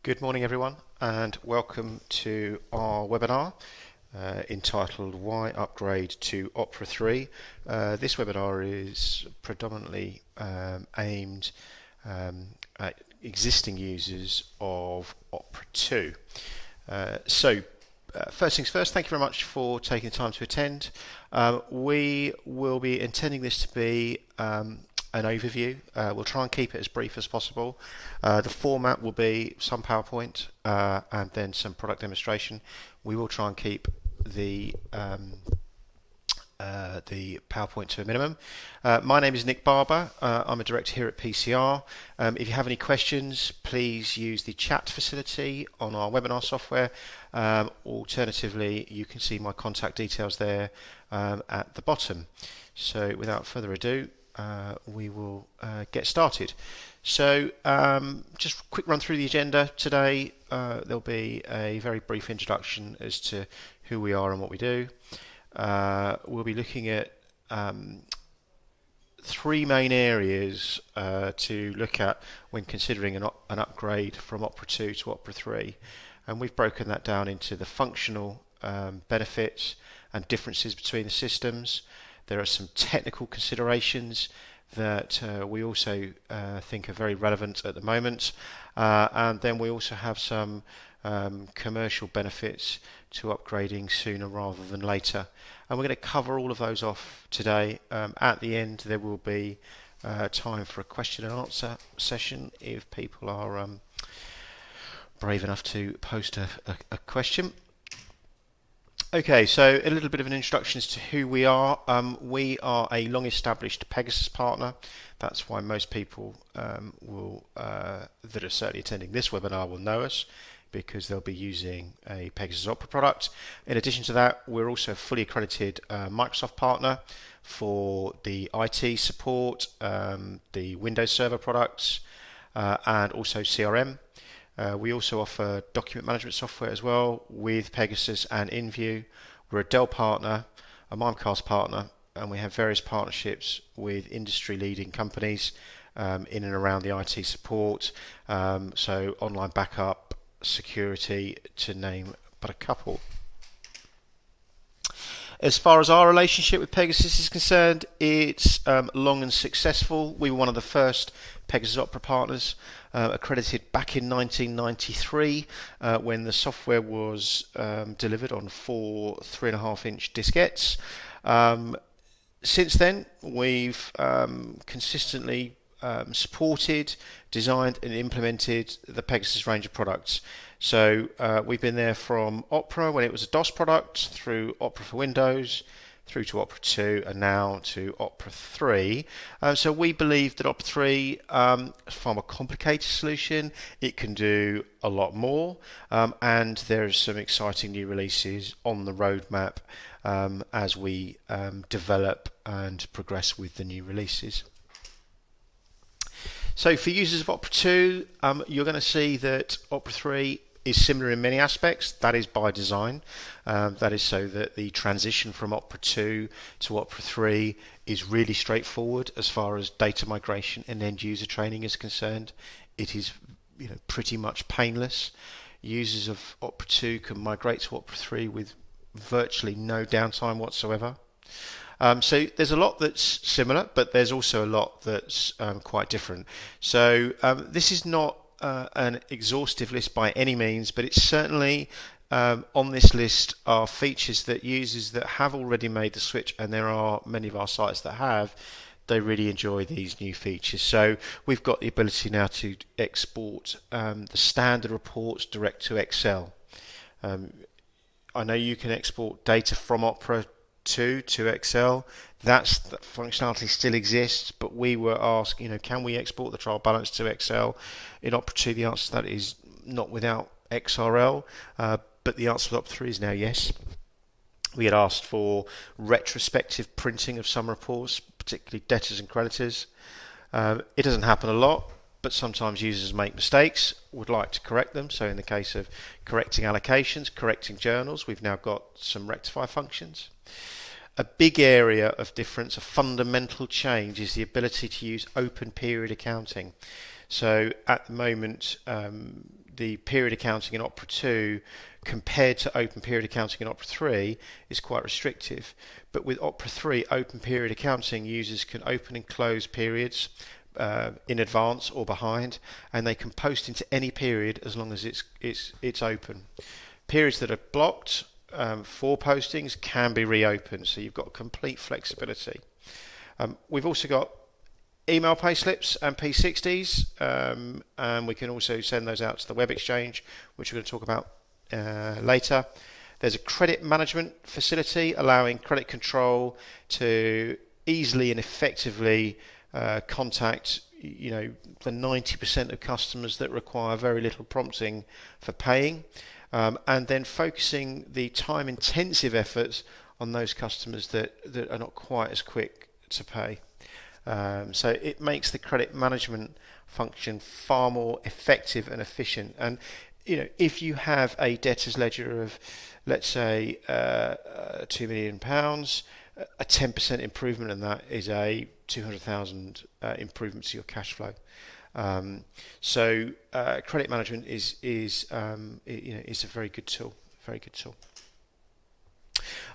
Good morning everyone, and welcome to our webinar entitled Why Upgrade to Opera 3. This webinar is predominantly aimed at existing users of Opera 2. First things first, thank you very much for taking the time to attend. We will be intending this to be an overview. We'll try and keep it as brief as possible. The format will be some PowerPoint and then some product demonstration. We will try and keep the PowerPoint to a minimum. My name is Nick Barber. I'm a director here at PCR. If you have any questions, please use the chat facility on our webinar software. Alternatively, you can see my contact details there at the bottom. So without further ado, we will get started. So just a quick run through the agenda today. There'll be a very brief introduction as to who we are and what we do. We'll be looking at three main areas to look at when considering an upgrade from Opera 2 to Opera 3, and we've broken that down into the functional benefits and differences between the systems. There are some technical considerations that we also think are very relevant at the moment, and then we also have some commercial benefits to upgrading sooner rather than later, and we're going to cover all of those off today. At the end there will be time for a question and answer session if people are brave enough to post a question. Okay, so a little bit of an introduction as to who we are. We are a long-established Pegasus partner. That's why most people that are certainly attending this webinar will know us, because they'll be using a Pegasus Opera product. In addition to that, we're also a fully accredited Microsoft partner for the IT support, the Windows Server products, and also CRM. We also offer document management software as well with Pegasus and InView. We're a Dell partner, a Mimecast partner, and we have various partnerships with industry-leading companies in and around the IT support, so online backup, security, to name but a couple. As far as our relationship with Pegasus is concerned, it's long and successful. We were one of the first Pegasus Opera partners, accredited back in 1993 when the software was delivered on 4 3.5-inch diskettes. Since then, we've consistently supported, designed and implemented the Pegasus range of products. So we've been there from Opera when it was a DOS product, through Opera for Windows, through to Opera 2, and now to Opera 3. So we believe that Opera 3 is a far more complicated solution. It can do a lot more, and there's some exciting new releases on the roadmap as we develop and progress with the new releases. So for users of Opera 2, you're going to see that Opera 3 is similar in many aspects. That is by design. That is so that the transition from Opera 2 to Opera 3 is really straightforward as far as data migration and end user training is concerned. It is pretty much painless. Users of Opera 2 can migrate to Opera 3 with virtually no downtime whatsoever. So there's a lot that's similar, but there's also a lot that's quite different. So this is not an exhaustive list by any means, but it's certainly on this list are features that users that have already made the switch, and there are many of our sites that have, they really enjoy these new features. So we've got the ability now to export the standard reports direct to Excel. I know you can export data from Opera 2 to Excel. That functionality still exists, but we were asked, can we export the trial balance to Excel? In Opera 2, the answer to that is not without XRL, but the answer to Opera 3 is now yes. We had asked for retrospective printing of some reports, particularly debtors and creditors. It doesn't happen a lot, but sometimes users make mistakes, would like to correct them. So in the case of correcting allocations, correcting journals, we've now got some rectify functions. A big area of difference, a fundamental change, is the ability to use open period accounting. So at the moment, the period accounting in Opera 2 compared to open period accounting in Opera 3 is quite restrictive. But with Opera 3 open period accounting, users can open and close periods in advance or behind, and they can post into any period as long as it's open. Periods that are blocked for postings can be reopened, so you've got complete flexibility. We've also got email payslips and P60s, and we can also send those out to the Web Exchange, which we're going to talk about later. There's a credit management facility allowing credit control to easily and effectively contact the 90% of customers that require very little prompting for paying, and then focusing the time-intensive efforts on those customers that are not quite as quick to pay. So it makes the credit management function far more effective and efficient. And if you have a debtors ledger of, let's say, £2 million, a 10% improvement in that is a 200,000 improvement to your cash flow. So credit management is a very good tool. Very good tool.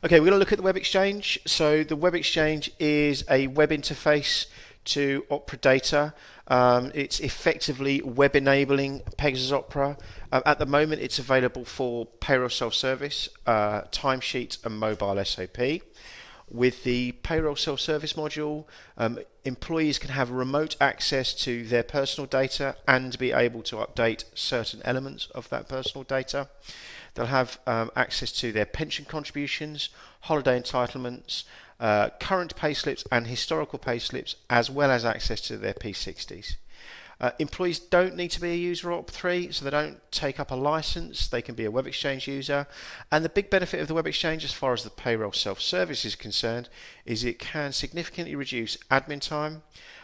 Okay, we're going to look at the Web Exchange. So the Web Exchange is a web interface to Opera data. It's effectively web enabling Pegasus Opera. At the moment, it's available for Payroll Self-Service, timesheet, and mobile SOP. With the Payroll Self-Service module, employees can have remote access to their personal data and be able to update certain elements of that personal data. They'll have access to their pension contributions, holiday entitlements, current payslips and historical payslips, as well as access to their P60s. Employees don't need to be a user of Opera 3, so they don't take up a license. They can be a Web Exchange user. And the big benefit of the Web Exchange, as far as the Payroll Self-Service is concerned, is it can significantly reduce admin time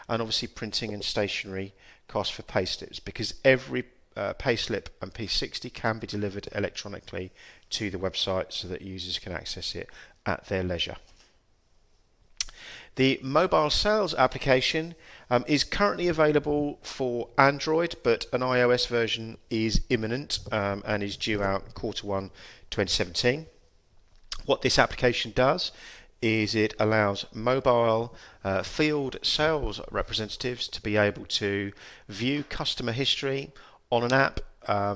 and obviously printing and stationery costs for payslips, because every payslip and P60 can be delivered electronically to the website so that users can access it at their leisure. The mobile sales application is currently available for Android, but an iOS version is imminent and is due out Q1 2017. What this application does is it allows mobile field sales representatives to be able to view customer history on an app,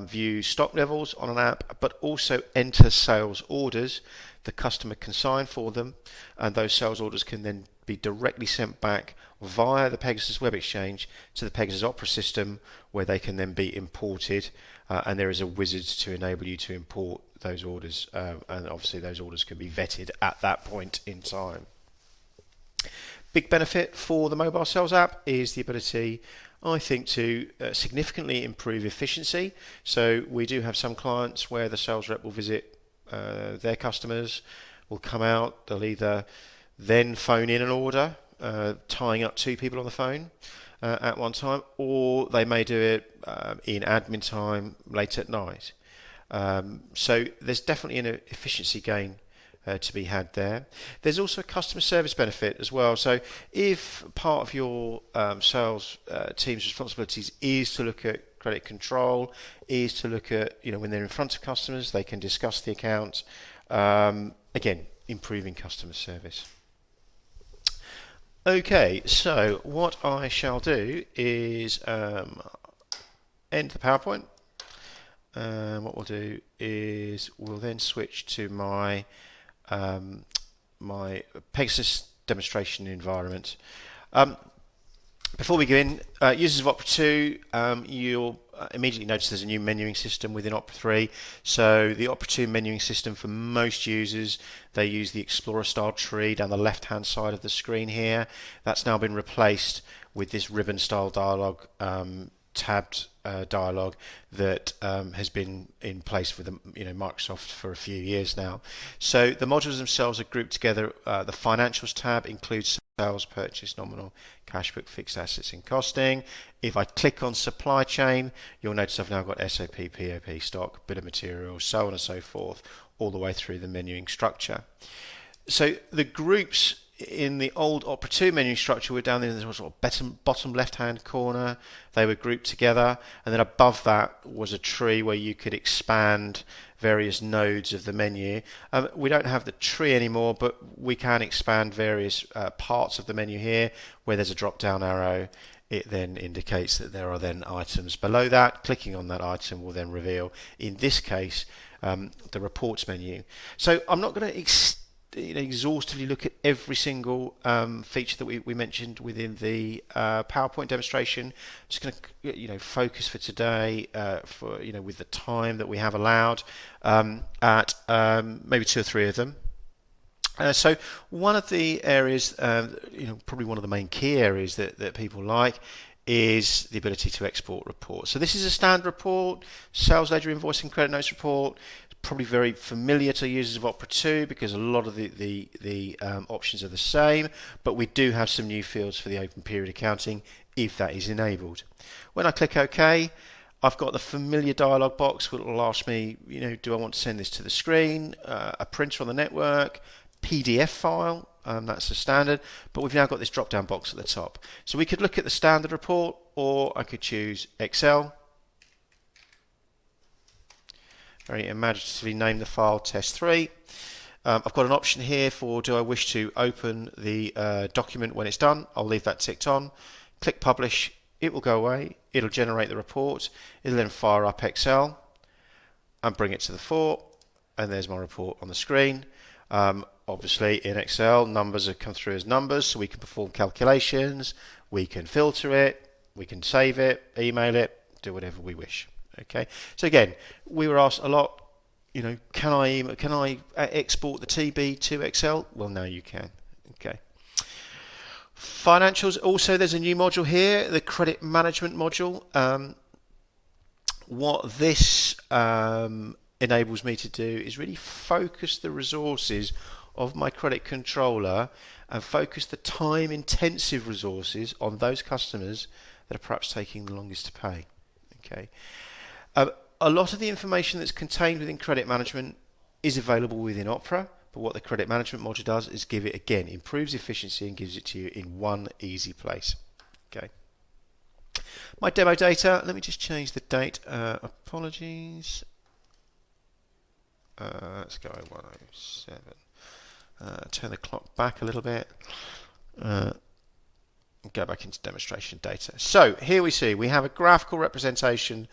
view stock levels on an app, but also enter sales orders the customer can sign for them, and those sales orders can then be directly sent back via the Pegasus Web Exchange to the Pegasus Opera system, where they can then be imported, and there is a wizard to enable you to import those orders, and obviously those orders can be vetted at that point in time. Big benefit for the mobile sales app is the ability, I think, to significantly improve efficiency. So we do have some clients where the sales rep will visit their customers, will come out, they'll either then phone in an order, tying up two people on the phone at one time, or they may do it in admin time late at night. So there's definitely an efficiency gain to be had there. There's also a customer service benefit as well. So if part of your sales team's responsibilities is to look at credit control, is to look at, when they're in front of customers, they can discuss the account. Again, improving customer service. Okay, so what I shall do is end the PowerPoint. What we'll do is we'll then switch to my my Pegasus demonstration environment. Before we go in, users of Opera 2, you'll immediately notice there's a new menuing system within Opera 3. So the Opera 2 menuing system, for most users, they use the Explorer style tree down the left hand side of the screen here. That's now been replaced with this ribbon style dialog, tabbed dialog that has been in place for the Microsoft for a few years now. So the modules themselves are grouped together. The Financials tab includes sales, purchase, nominal, cash book, fixed assets, and costing. If I click on supply chain, you'll notice I've now got SOP, POP, stock, bill of materials, so on and so forth, all the way through the menuing structure. So the groups in the old Opera 2 menu structure, we're down in the sort of bottom left-hand corner. They were grouped together, and then above that was a tree where you could expand various nodes of the menu. We don't have the tree anymore, but we can expand various parts of the menu here. Where there's a drop-down arrow, it then indicates that there are then items below that. Clicking on that item will then reveal, in this case, the reports menu. So I'm not going to exhaustively look at every single feature that we mentioned within the PowerPoint demonstration. Just going to focus for today, for with the time that we have allowed, at maybe 2 or 3 of them. So one of the areas, probably one of the main key areas that people like, is the ability to export reports. So this is a standard report, sales ledger, invoicing, credit notes report. Probably very familiar to users of Opera 2 because a lot of the options are the same, but we do have some new fields for the open period accounting if that is enabled. When I click OK, I've got the familiar dialog box which will ask me, do I want to send this to the screen, a printer on the network, PDF file, that's the standard, but we've now got this drop down box at the top. So we could look at the standard report, or I could choose Excel. Very imaginatively name the file test3. I've got an option here for, do I wish to open the document when it's done? I'll leave that ticked on. Click publish, it will go away, it'll generate the report, it'll then fire up Excel and bring it to the fore, and there's my report on the screen. Obviously in Excel, numbers have come through as numbers, so we can perform calculations, we can filter it, we can save it, email it, do whatever we wish. Okay, so again, we were asked a lot, can I export the TB to Excel? Well, now you can. Okay. Financials, also there's a new module here, the credit management module. What this enables me to do is really focus the resources of my credit controller and focus the time intensive resources on those customers that are perhaps taking the longest to pay. Okay. A lot of the information that's contained within credit management is available within Opera, but what the credit management module does is give it, again, improves efficiency and gives it to you in one easy place. Okay. My demo data, let me just change the date. Apologies. Let's go 107. Turn the clock back a little bit. Go back into demonstration data. So here we see we have a graphical representation,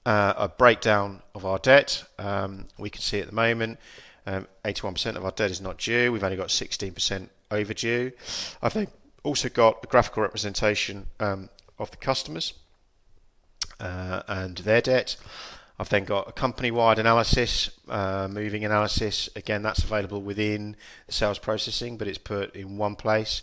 a breakdown of our debt. We can see at the moment 81% of our debt is not due. We've only got 16% overdue. I've then also got a graphical representation of the customers and their debt. I've then got a company-wide analysis, moving analysis. Again, that's available within the sales processing, but it's put in one place.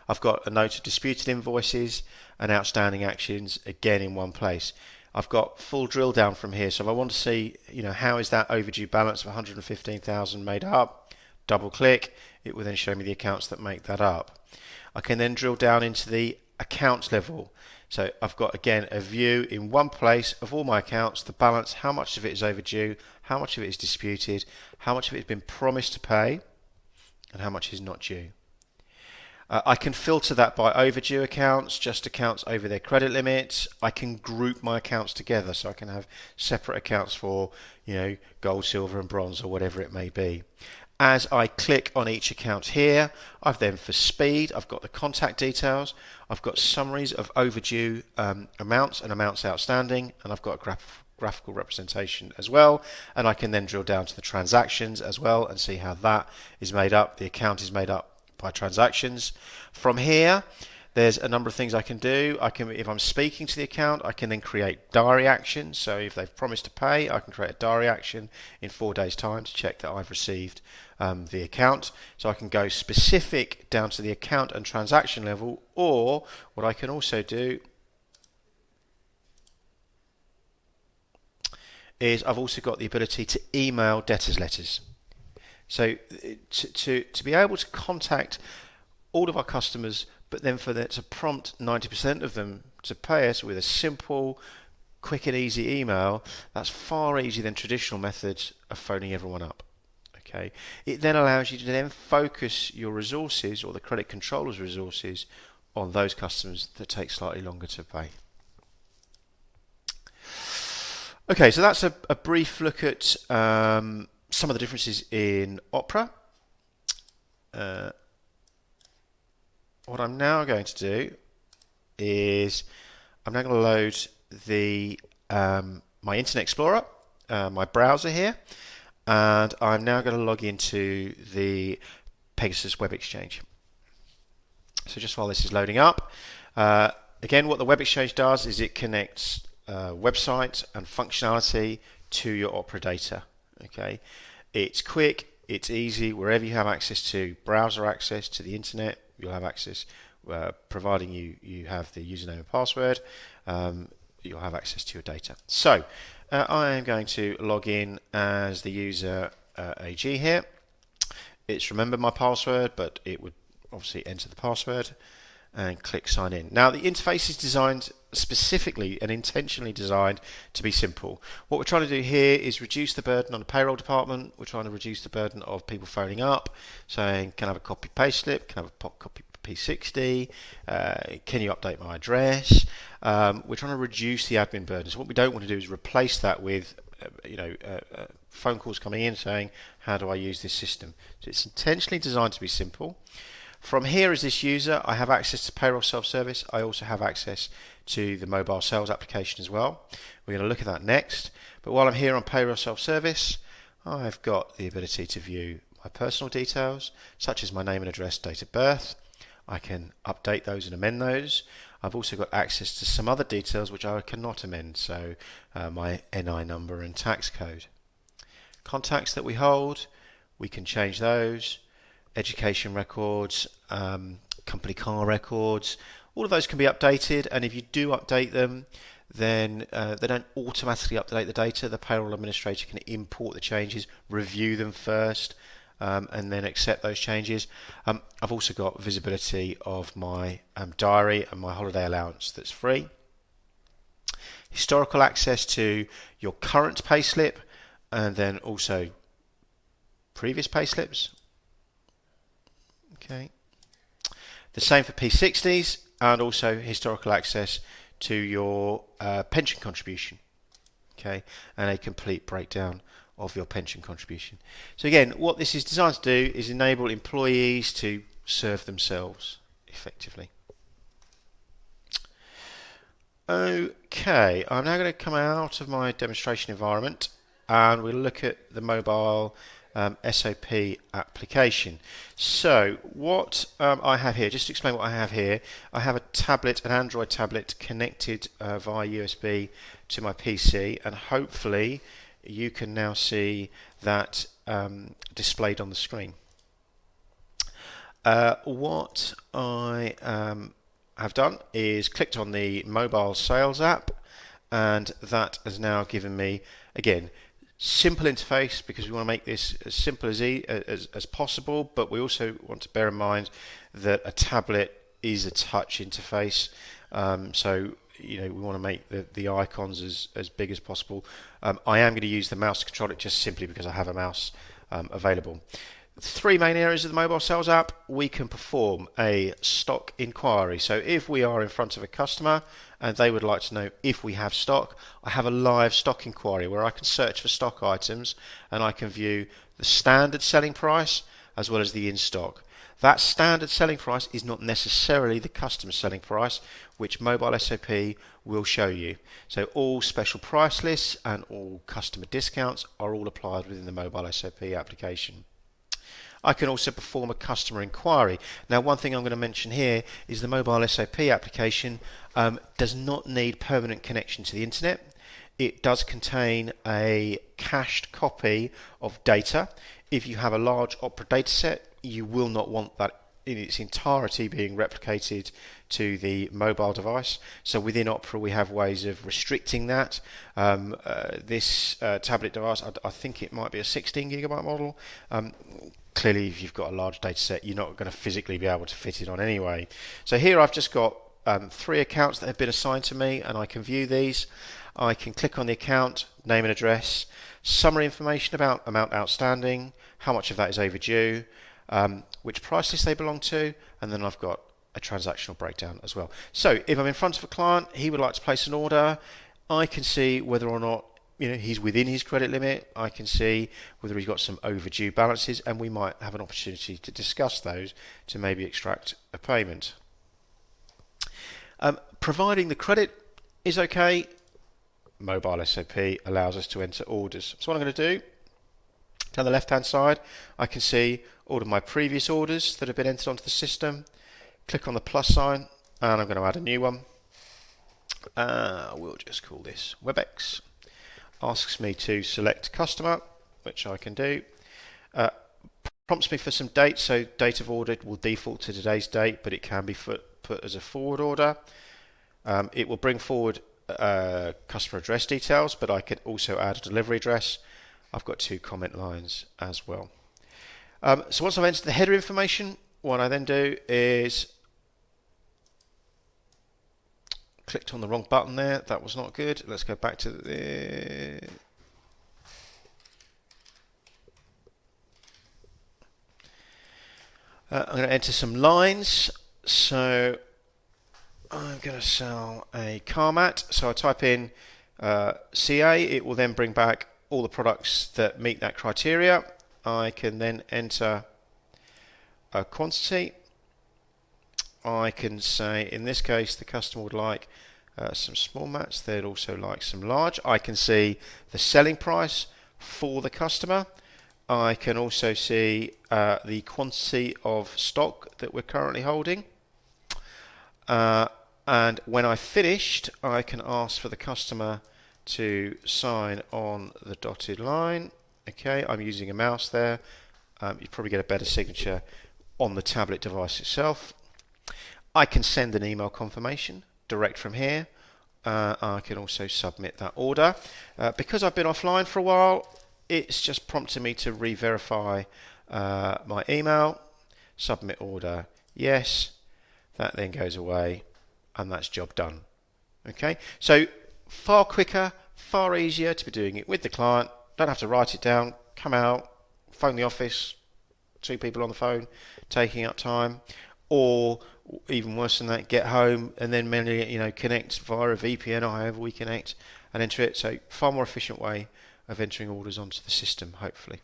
I've got a note of disputed invoices and outstanding actions, again in one place. I've got full drill down from here, so if I want to see, how is that overdue balance of 115,000 made up, double click, it will then show me the accounts that make that up. I can then drill down into the accounts level. So I've got, again, a view in one place of all my accounts, the balance, how much of it is overdue, how much of it is disputed, how much of it has been promised to pay, and how much is not due. I can filter that by overdue accounts, just accounts over their credit limits. I can group my accounts together, so I can have separate accounts for, gold, silver and bronze or whatever it may be. As I click on each account here, I've then, for speed, I've got the contact details, I've got summaries of overdue amounts and amounts outstanding, and I've got a graphical representation as well, and I can then drill down to the transactions as well and see how that is made up. The account is made up by transactions. From here, there's a number of things I can do. If I'm speaking to the account, I can then create diary actions. So if they've promised to pay, I can create a diary action in 4 days' time to check that I've received the account. So I can go specific down to the account and transaction level, or what I can also do is I've also got the ability to email debtors letters. So to be able to contact all of our customers, but then for that to prompt 90% of them to pay us with a simple, quick and easy email, that's far easier than traditional methods of phoning everyone up. Okay, it then allows you to then focus your resources, or the credit controller's resources, on those customers that take slightly longer to pay. Okay, so that's a brief look at some of the differences in Opera. What I'm now going to do is I'm now going to load the my Internet Explorer, my browser here, and I'm now going to log into the Pegasus Web Exchange. So just while this is loading up, again, what the Web Exchange does is it connects website and functionality to your Opera data. Okay, it's quick, it's easy. Wherever you have access to browser access to the internet, you'll have access, providing you have the username and password. You'll have access to your data. So I am going to log in as the user AG here. It's remembered my password, but it would obviously enter the password and click sign in. Now the interface is designed specifically and intentionally designed to be simple. What we're trying to do here is reduce the burden on the payroll department. We're trying to reduce the burden of people phoning up saying, can I have a copy payslip, can I have a copy P60, can you update my address? We're trying to reduce the admin burden. So what we don't want to do is replace that with phone calls coming in saying, how do I use this system? So it's intentionally designed to be simple. From here, as this user, I have access to Payroll Self-Service. I also have access to the mobile sales application as well. We're going to look at that next. But while I'm here on Payroll Self-Service, I've got the ability to view my personal details, such as my name and address, date of birth. I can update those and amend those. I've also got access to some other details which I cannot amend, so my NI number and tax code. Contacts that we hold, we can change those. Education records, company car records, all of those can be updated, and if you do update them, then they don't automatically update the data. The payroll administrator can import the changes, review them first, and then accept those changes. I've also got visibility of my diary and my holiday allowance that's free. Historical access to your current payslip, and then also previous payslips. Okay. The same for P60s, and also historical access to your pension contribution. Okay, and a complete breakdown of your pension contribution. So again, what this is designed to do is enable employees to serve themselves effectively. Okay, I'm now going to come out of my demonstration environment and we'll look at the mobile SOP application. So what I have here, just to explain what I have here, I have a tablet, an Android tablet connected via USB to my PC, and hopefully you can now see that displayed on the screen. What I have done is clicked on the mobile sales app, and that has now given me, again, simple interface, because we want to make this as simple as possible, but we also want to bear in mind that a tablet is a touch interface, so we want to make the icons as big as possible. I am going to use the mouse to control it just simply because I have a mouse available. Three main areas of the mobile sales app. We can perform a stock inquiry. So if we are in front of a customer and they would like to know if we have stock, I have a live stock inquiry where I can search for stock items and I can view the standard selling price as well as the in stock. That standard selling price is not necessarily the customer selling price, which mobile SOP will show you. So all special price lists and all customer discounts are all applied within the mobile SOP application. I can also perform a customer inquiry. Now, one thing I'm going to mention here is the mobile SOP application does not need permanent connection to the internet. It does contain a cached copy of data. If you have a large Opera dataset, you will not want that in its entirety being replicated to the mobile device. So within Opera we have ways of restricting that. This tablet device, I think it might be a 16 gigabyte model. Clearly, if you've got a large data set, you're not going to physically be able to fit it on anyway. So here I've just got 3 accounts that have been assigned to me, and I can view these. I can click on the account, name and address, summary information about amount outstanding, how much of that is overdue, which price list they belong to, and then I've got a transactional breakdown as well. So if I'm in front of a client, he would like to place an order, I can see whether or not he's within his credit limit. I can see whether he's got some overdue balances, and we might have an opportunity to discuss those to maybe extract a payment. Providing the credit is okay, mobile SOP allows us to enter orders. So what I'm going to do, down the left hand side, I can see all of my previous orders that have been entered onto the system. Click on the plus sign, and I'm going to add a new one. We'll just call this WebEx. Asks me to select customer, which I can do. Prompts me for some dates, so date of order will default to today's date, but it can be put as a forward order. It will bring forward customer address details, but I can also add a delivery address. I've got 2 comment lines as well. So once I've entered the header information, what I then do is clicked on the wrong button there. That was not good. Let's go back to the I'm going to enter some lines. So I'm going to sell a car mat. So I type in CA. It will then bring back all the products that meet that criteria. I can then enter a quantity. I can say, in this case, the customer would like some small mats. They'd also like some large. I can see the selling price for the customer. I can also see the quantity of stock that we're currently holding. And when I've finished, I can ask for the customer to sign on the dotted line. Okay, I'm using a mouse there. You probably get a better signature on the tablet device itself. I can send an email confirmation direct from here. I can also submit that order. Because I've been offline for a while, it's just prompted me to re-verify my email. Submit order, yes. That then goes away, and that's job done. Okay, so far quicker, far easier to be doing it with the client. Don't have to write it down, come out, phone the office, 2 people on the phone, taking up time, or even worse than that, get home and then connect via a VPN or however we connect and enter it. So far more efficient way of entering orders onto the system, hopefully.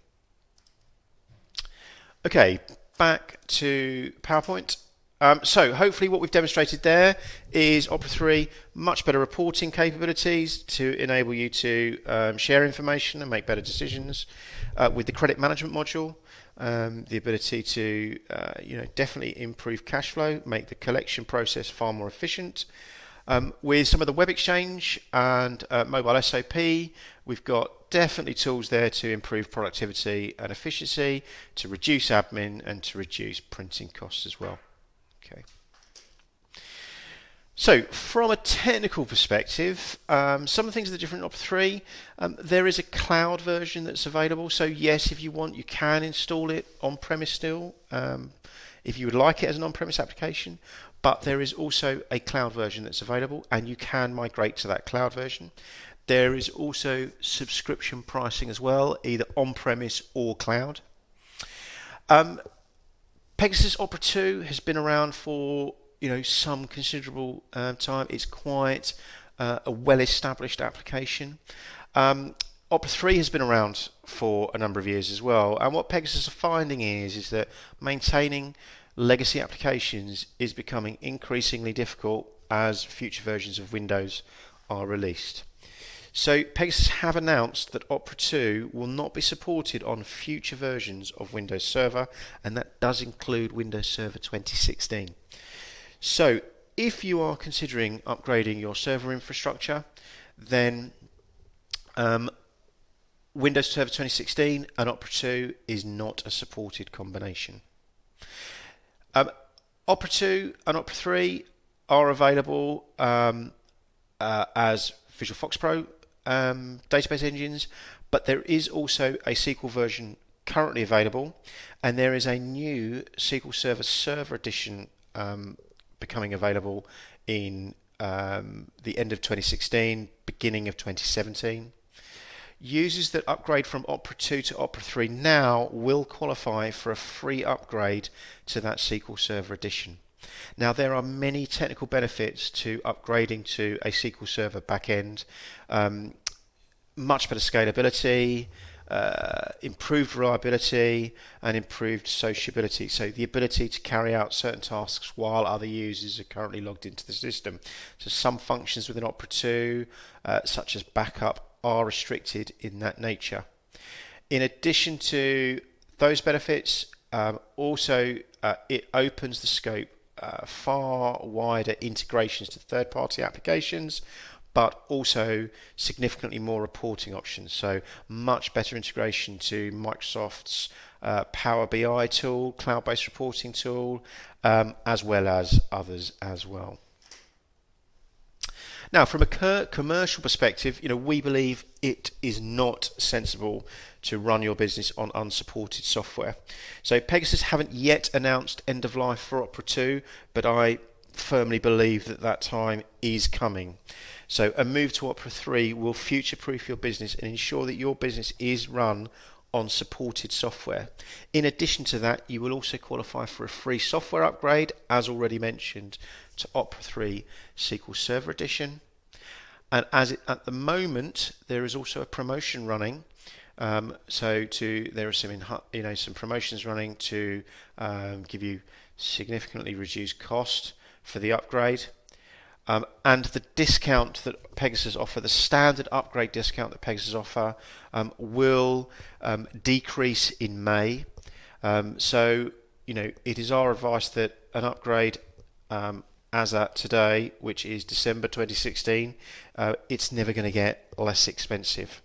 Okay, back to PowerPoint. So hopefully what we've demonstrated there is Opera 3 much better reporting capabilities to enable you to share information and make better decisions. With the credit management module, the ability to definitely improve cash flow, make the collection process far more efficient. With some of the web exchange and mobile SOP, we've got definitely tools there to improve productivity and efficiency, to reduce admin and to reduce printing costs as well. Okay. So from a technical perspective, some of the things that are different in Opera 3, there is a cloud version that's available. So yes, if you want, you can install it on-premise still, if you would like it as an on-premise application. But there is also a cloud version that's available, and you can migrate to that cloud version. There is also subscription pricing as well, either on-premise or cloud. Pegasus Opera 2 has been around for some considerable time. It's quite a well-established application. Opera 3 has been around for a number of years as well, and what Pegasus are finding is that maintaining legacy applications is becoming increasingly difficult as future versions of Windows are released. So Pegasus have announced that Opera 2 will not be supported on future versions of Windows Server, and that does include Windows Server 2016. So if you are considering upgrading your server infrastructure, then Windows Server 2016 and Opera 2 is not a supported combination. Opera 2 and Opera 3 are available as Visual Fox Pro database engines, but there is also a SQL version currently available, and there is a new SQL Server Server Edition becoming available in the end of 2016, beginning of 2017. Users that upgrade from Opera 2 to Opera 3 now will qualify for a free upgrade to that SQL Server edition. Now, there are many technical benefits to upgrading to a SQL Server backend. Much better scalability, improved reliability, and improved sociability. So the ability to carry out certain tasks while other users are currently logged into the system. So some functions within Opera 2, such as backup, are restricted in that nature. In addition to those benefits, also it opens the scope far wider integrations to third-party applications, but also significantly more reporting options. So much better integration to Microsoft's Power BI tool, cloud-based reporting tool, as well as others as well. Now, from a commercial perspective, we believe it is not sensible to run your business on unsupported software. So Pegasus haven't yet announced end of life for Opera 2, but I firmly believe that time is coming. So a move to Opera 3 will future-proof your business and ensure that your business is run on supported software. In addition to that, you will also qualify for a free software upgrade, as already mentioned, to Opera 3 SQL Server Edition. And at the moment, there is also a promotion running. There are some promotions running to give you significantly reduced cost for the upgrade. And the discount that Pegasus offer, the standard upgrade discount that Pegasus offer, will decrease in May. It is our advice that an upgrade as at today, which is December 2016, it's never going to get less expensive.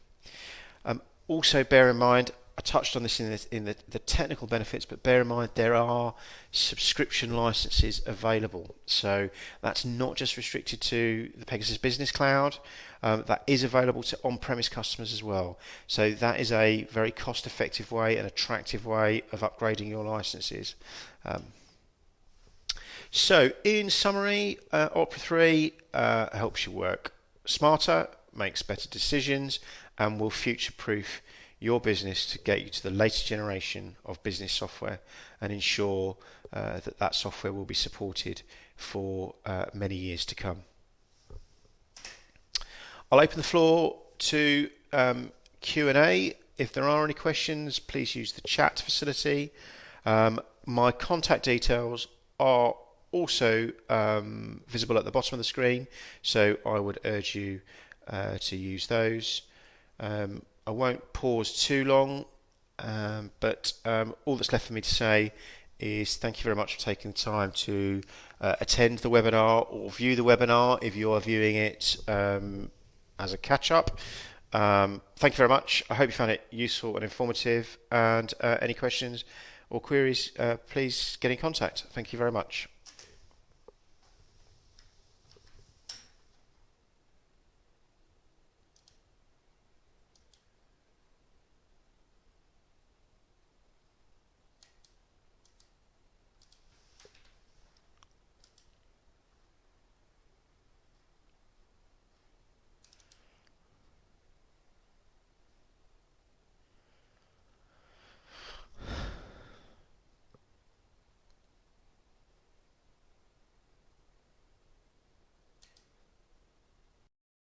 Also bear in mind, I touched on this in the technical benefits, but bear in mind there are subscription licenses available. So that's not just restricted to the Pegasus Business Cloud. That is available to on-premise customers as well. So that is a very cost-effective way and attractive way of upgrading your licenses. So in summary, Opera 3 helps you work smarter, makes better decisions, and will future-proof your business to get you to the latest generation of business software and ensure that software will be supported for many years to come. I'll open the floor to Q&A. If there are any questions, please use the chat facility. My contact details are also visible at the bottom of the screen, so I would urge you to use those. I won't pause too long, but all that's left for me to say is thank you very much for taking the time to attend the webinar or view the webinar if you are viewing it as a catch-up. Thank you very much. I hope you found it useful and informative, and any questions or queries, please get in contact. Thank you very much.